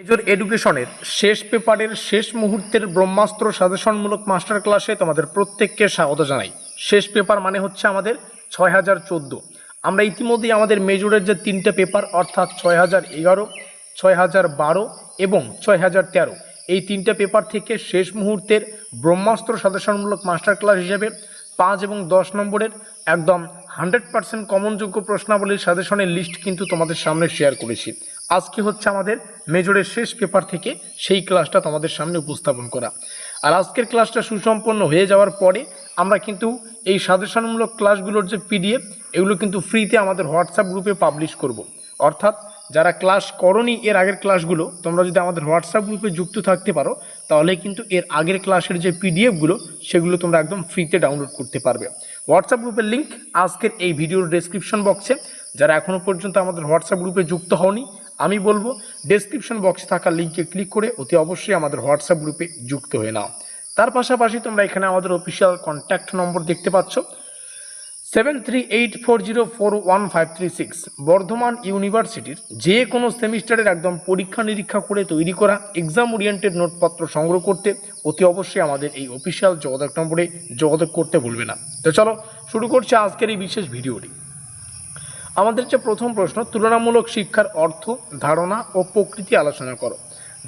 Major এডুকেশনের শেষ পেপারের শেষ মুহূর্তের ব্রহ্মাস্ত্র সাজেশনমূলক মাস্টার ক্লাসে তোমাদের প্রত্যেককে স্বাগত জানাই। শেষ পেপার মানে হচ্ছে আমাদের 6014। আমরা ইতিমধ্যেই আমাদের মেজরের যে তিনটে পেপার অর্থাৎ 6011, 6012 এবং 6013 এই তিনটে পেপার থেকে শেষ মুহূর্তের ব্রহ্মাস্ত্র সাজেশনমূলক মাস্টার ক্লাস হিসেবে 5 এবং 10 নম্বরের একদম 100% কমনযোগ্য প্রশ্নাবলীর সাজেশনের লিস্ট কিন্তু তোমাদের সামনে শেয়ার করেছি। আজকে হচ্ছে আমাদের মেজরের শেষ পেপার থেকে সেই ক্লাসটা তোমাদের সামনে উপস্থাপন করা। আর আজকের ক্লাসটা সুসম্পন্ন হয়ে যাওয়ার পরে আমরা কিন্তু এই সাজেশনমূলক ক্লাসগুলোর যে পিডিএফ এগুলো কিন্তু ফ্রিতে আমাদের হোয়াটসঅ্যাপ গ্রুপে পাবলিশ করব। অর্থাৎ যারা ক্লাস করনি এর আগের ক্লাসগুলো, তোমরা যদি আমাদের হোয়াটসঅ্যাপ গ্রুপে যুক্ত থাকতে পারো তাহলে কিন্তু এর আগের ক্লাসের যে পিডিএফগুলো সেগুলো তোমরা একদম ফ্রিতে ডাউনলোড করতে পারবে। হোয়াটসঅ্যাপ গ্রুপের লিঙ্ক আজকের এই ভিডিওর ডেসক্রিপশন বক্সে। যারা এখনও পর্যন্ত আমাদের হোয়াটসঅ্যাপ গ্রুপে যুক্ত হওনি, আমি বলবো ডেসক্রিপশন বক্সে থাকা লিঙ্কে ক্লিক করে অতি অবশ্যই আমাদের হোয়াটসঅ্যাপ গ্রুপে যুক্ত হয়ে নাও। তার পাশাপাশি তোমরা এখানে আমাদের অফিসিয়াল কন্ট্যাক্ট নম্বর দেখতে পাচ্ছ 7384041536। বর্ধমান ইউনিভার্সিটির যে কোনো সেমিস্টারের একদম পরীক্ষা নিরীক্ষা করে তৈরি করা এক্সাম ওরিয়েন্টেড নোটপত্র সংগ্রহ করতে অতি অবশ্যই আমাদের এই অফিসিয়াল যোগাযোগ নম্বরে যোগাযোগ করতে ভুলবে না। তো চলো শুরু করছি আজকের এই বিশেষ ভিডিওটি। আমাদের যে প্রথম প্রশ্ন, তুলনামূলক শিক্ষার অর্থ, ধারণা ও প্রকৃতি আলোচনা করো।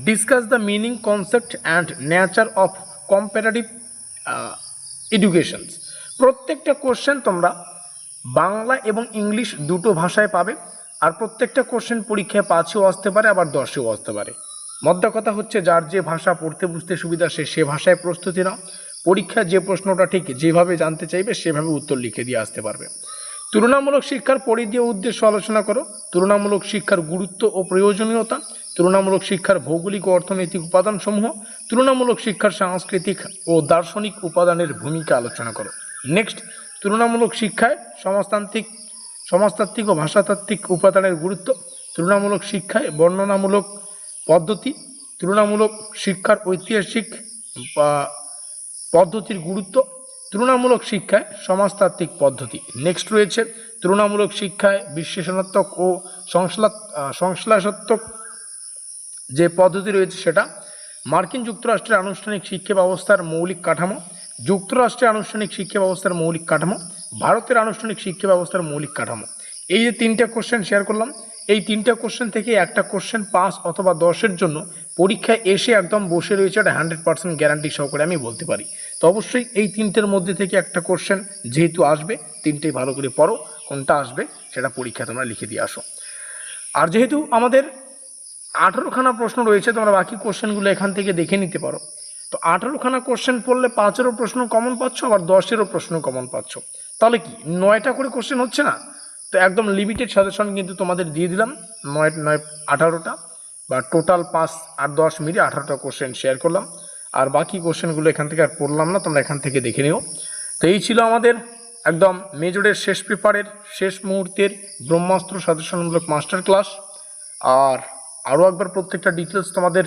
Discuss the meaning, concept and nature of comparative educations. প্রত্যেকটা কোশ্চেন তোমরা বাংলা এবং ইংলিশ দুটো ভাষায় পাবে। আর প্রত্যেকটা কোশ্চেন পরীক্ষায় 5এও আসতে পারে, আবার 10এও আসতে পারে। মধ্যে কথা হচ্ছে যার যে ভাষা পড়তে বুঝতে সুবিধা সে ভাষায় প্রস্তুতি নাও। পরীক্ষায় যে প্রশ্নটা ঠিক যেভাবে জানতে চাইবে সেভাবে উত্তর লিখে দিয়ে আসতে পারবে। তুলনামূলক শিক্ষার পরিধি ও উদ্দেশ্য আলোচনা করো। তুলনামূলক শিক্ষার গুরুত্ব ও প্রয়োজনীয়তা। তুলনামূলক শিক্ষার ভৌগোলিক ও অর্থনৈতিক উপাদানসমূহ। তুলনামূলক শিক্ষার সাংস্কৃতিক ও দার্শনিক উপাদানের ভূমিকা আলোচনা করো। নেক্সট, তুলনামূলক শিক্ষায় সমাজতাত্ত্বিক ও ভাষাতাত্ত্বিক উপাদানের গুরুত্ব। তুলনামূলক শিক্ষায় বর্ণনামূলক পদ্ধতি। তুলনামূলক শিক্ষার ঐতিহাসিক পদ্ধতির গুরুত্ব। তুলনামূলক শিক্ষায় সমাজতাত্ত্বিক পদ্ধতি। নেক্সট রয়েছে তুলনামূলক শিক্ষায় বিশ্লেষণাত্মক ও সংশ্লেষাত্মক যে পদ্ধতি রয়েছে সেটা। মার্কিন যুক্তরাষ্ট্রের আনুষ্ঠানিক শিক্ষা ব্যবস্থার মৌলিক কাঠামো। যুক্তরাষ্ট্রের আনুষ্ঠানিক শিক্ষা ব্যবস্থার মৌলিক কাঠামো। ভারতের আনুষ্ঠানিক শিক্ষা ব্যবস্থার মৌলিক কাঠামো। এই যে তিনটা কোশ্চেন শেয়ার করলাম, এই তিনটা কোশ্চেন থেকে একটা কোশ্চেন 5 অথবা 10-এর জন্য পরীক্ষায় এসে একদম বসে রয়েছে, এটা 100% গ্যারান্টি সহকারে আমি বলতে পারি। তো অবশ্যই এই তিনটের মধ্যে থেকে একটা কোশ্চেন যেহেতু আসবে, তিনটেই ভালো করে পড়ো, কোনটা আসবে সেটা পরীক্ষা তোমরা লিখে দিয়ে আসো। আর যেহেতু আমাদের 18খানা প্রশ্ন রয়েছে, তোমরা বাকি কোশ্চেনগুলো এখান থেকে দেখে নিতে পারো। তো 18খানা কোশ্চেন পড়লে 5-এরও প্রশ্ন কমন পাচ্ছ, আবার 10-এরও প্রশ্ন কমন পাচ্ছ। তাহলে কি 9টা করে কোশ্চেন হচ্ছে না? তো একদম লিমিটেড সাজেশন কিন্তু তোমাদের দিয়ে দিলাম। 18টা বা টোটাল 5 আর 10 মিলিয়ে 18টা কোশ্চেন শেয়ার করলাম। আর বাকি কোশ্চেনগুলো এখান থেকে আর পড়লাম না, তোমরা এখান থেকে দেখে নিও। তো এই ছিল আমাদের একদম মেজরের শেষ পেপারের শেষ মুহূর্তের ব্রহ্মাস্ত্র সাজেশনমূলক মাস্টার ক্লাস। আর আরও একবার প্রত্যেকটা ডিটেলস তোমাদের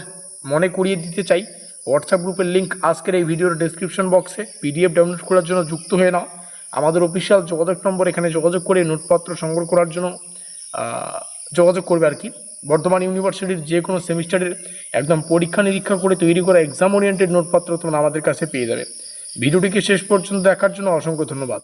মনে করিয়ে দিতে চাই। হোয়াটসঅ্যাপ গ্রুপের লিঙ্ক আজকের এই ভিডিওর ডেসক্রিপশন বক্সে। পিডিএফ ডাউনলোড করার জন্য যুক্ত হয়ে নাও। আমাদের অফিসিয়াল যোগাযোগ নম্বর, এখানে যোগাযোগ করে নোটপত্র সংগ্রহ করার জন্য যোগাযোগ করবে আর কি। বর্ধমান ইউনিভার্সিটির যে কোনো সেমিস্টারের একদম পরীক্ষা নিরীক্ষা করে তৈরি করা এক্সাম ওরিয়েন্টেড নোটপত্র তোমরা আমাদের কাছে পেয়ে যাবে। ভিডিওটিকে শেষ পর্যন্ত দেখার জন্য অসংখ্য ধন্যবাদ।